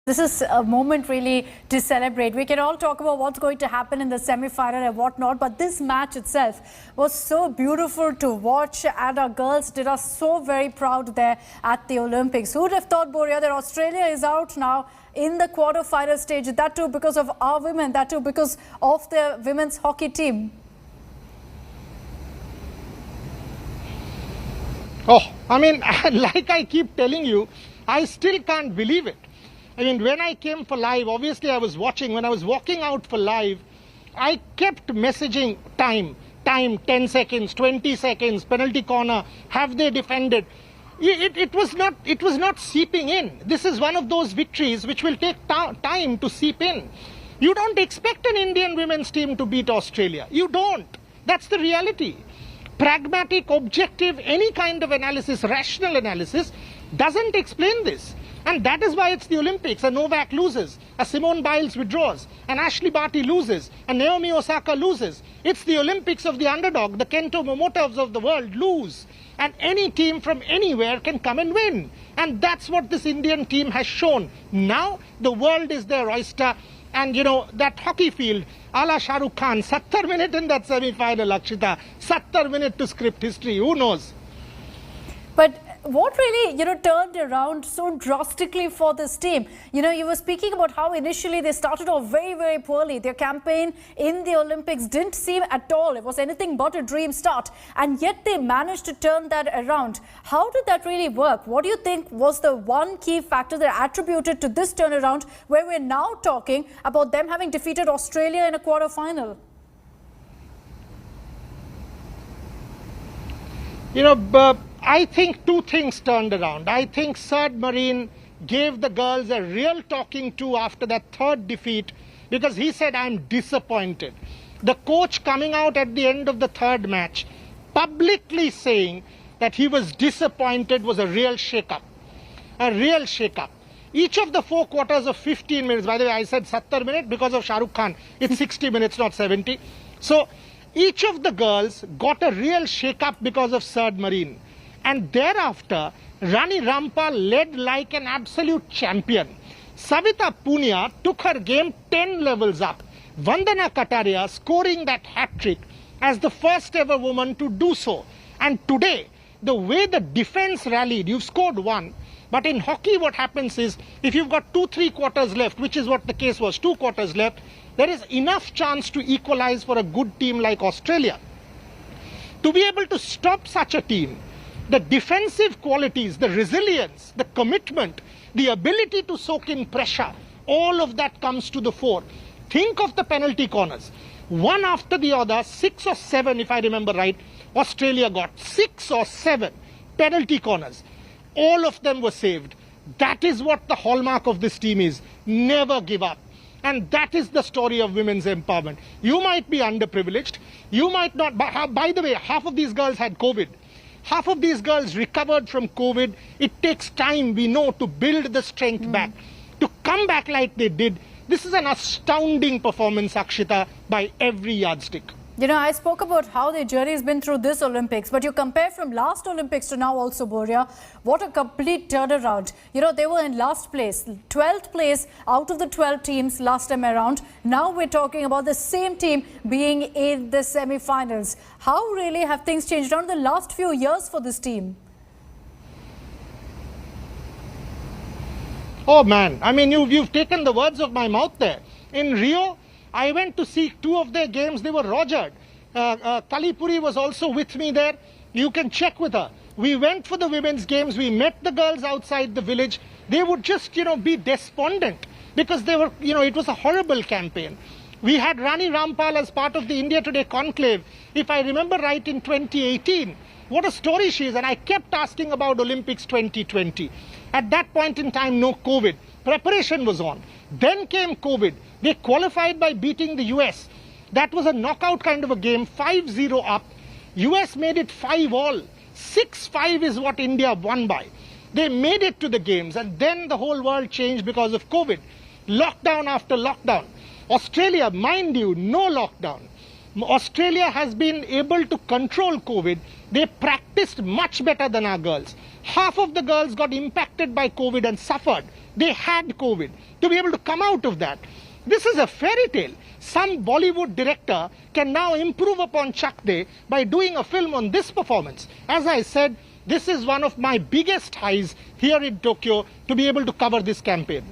This is a moment really to celebrate. We can all talk about what's going to happen in the semi-final and whatnot, but this match itself was so beautiful to watch, and our girls did us so very proud there at the Olympics. Who would have thought, Boria, that Australia is out now in the quarter-final stage? That too because of our women, that too because of the women's hockey team. Oh, I mean, like I keep telling you, I still can't believe it. I mean, when I came for live, obviously I was watching. When I was walking out for live, I kept messaging time, 10 seconds, 20 seconds, penalty corner, have they defended? It was not seeping in. This is one of those victories which will take time to seep in. You don't expect an Indian women's team to beat Australia. You don't. That's the reality. Pragmatic, objective, any kind of analysis, rational analysis doesn't explain this. And that is why it's the Olympics. A Novak loses, a Simone Biles withdraws, an Ashley Barty loses, a Naomi Osaka loses. It's the Olympics of the underdog. The Kento Momotas of the world lose. And any team from anywhere can come and win. And that's what this Indian team has shown. Now the world is their oyster. And you know, that hockey field, a la Shah Rukh Khan, 70 minutes in that semi-final, Akshita. 70 minutes to script history. Who knows? But what really, turned around so drastically for this team? You were speaking about how initially they started off very, very poorly. Their campaign in the Olympics didn't seem at all. It was anything but a dream start. And yet they managed to turn that around. How did that really work? What do you think was the one key factor that attributed to this turnaround, where we're now talking about them having defeated Australia in a quarter-final? I think two things turned around. I think Serd Marine gave the girls a real talking to after that third defeat, because he said, I'm disappointed. The coach coming out at the end of the third match, publicly saying that he was disappointed, was a real shake-up. A real shake-up. Each of the 4 quarters of 15 minutes, by the way, I said 70 minutes because of Shah Rukh Khan. It's 60 minutes, not 70. So each of the girls got a real shake-up because of Serd Marine. And thereafter, Rani Rampal led like an absolute champion. Savita Punia took her game 10 levels up. Vandana Kataria scoring that hat-trick as the first ever woman to do so. And today, the way the defense rallied, you've scored 1. But in hockey, what happens is, if you've got 2-3 quarters left, which is what the case was, 2 quarters left, there is enough chance to equalize for a good team like Australia. To be able to stop such a team, the defensive qualities, the resilience, the commitment, the ability to soak in pressure, all of that comes to the fore. Think of the penalty corners. One after the other, 6 or 7, if I remember right, Australia got 6 or 7 penalty corners. All of them were saved. That is what the hallmark of this team is. Never give up. And that is the story of women's empowerment. You might be underprivileged. You might not. By the way, half of these girls had COVID. Half of these girls recovered from COVID. It takes time, we know, to build the strength back. To come back like they did, this is an astounding performance, Akshita, by every yardstick. I spoke about how the journey has been through this Olympics, but you compare from last Olympics to now also, Boria, what a complete turnaround. They were in last place, 12th place out of the 12 teams last time around. Now we're talking about the same team being in the semi-finals. How really have things changed around the last few years for this team? Oh man, I mean, you've taken the words of my mouth there. In Rio, I went to see 2 of their games. They were rogered. Kalipuri was also with me there. You can check with her. We went for the women's games. We met the girls outside the village. They would just, be despondent because they were, it was a horrible campaign. We had Rani Rampal as part of the India Today conclave, if I remember right, in 2018. What a story she is. And I kept asking about Olympics 2020. At that point in time, no COVID. Preparation was on. Then came COVID. They qualified by beating the US. That was a knockout kind of a game, 5-0 up. US made it 5-all. 6-5 is what India won by. They made it to the games, and then the whole world changed because of COVID. Lockdown after lockdown. Australia, mind you, no lockdown. Australia has been able to control COVID. They practiced much better than our girls. Half of the girls got impacted by COVID and suffered. They had COVID. To be able to come out of that, this is a fairy tale. Some Bollywood director can now improve upon Chak by doing a film on this performance. As I said, this is one of my biggest highs here in Tokyo to be able to cover this campaign.